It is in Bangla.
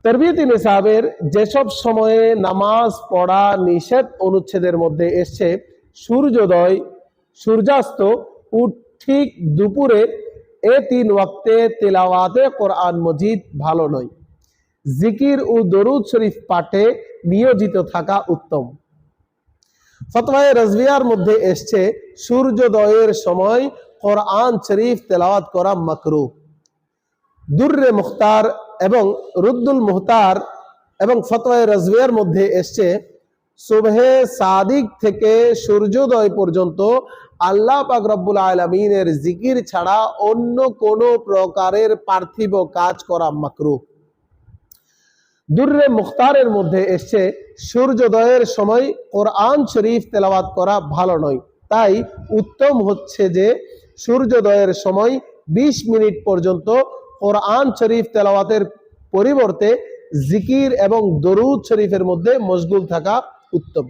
তারবিয়তি নিসাবের যেসব সময়ে নামাজ পড়া নিষেধ অনুচ্ছেদের মধ্যে এসছে সূর্যোদয়, সূর্যাস্ত ও ঠিক দুপুরে এ 3 ওয়াক্তে তেলাওয়াতে কোরআন মজিদ ভালো নয়। জিকির ও দরুদ শরীফ পাঠে নিয়োজিত থাকা উত্তম। ফতওয়ায়ে রাজভিয়ার মধ্যে এসছে সূর্যোদয়ের সময় কোরআন শরীফ তেলাওয়াত করা মাকরুহ। দুররে মুখতার এবং রুদ্দুল মুহতার এবং ফতওয়ায়ে রাজভিয়ার মধ্যে এসছে সুবহে সাদিক থেকে সূর্যোদয় পর্যন্ত আল্লাহ পাক রব্বুল আলামিনের জিকির ছাড়া অন্য কোনো প্রকারের পার্থিব কাজ করা মাকরুহ। দুররে মুখতারের মধ্যে এসছে সূর্যোদয়ের সময় কোরআন শরীফ তেলাওয়াত করা ভালো নয়, তাই উত্তম হচ্ছে যে সূর্যোদয়ের সময় 20 মিনিট পর্যন্ত কোরআন শরীফ তেলাওয়াতের পরিবর্তে জিকির এবং দরুদ শরীফের মধ্যে মশগুল থাকা উত্তম।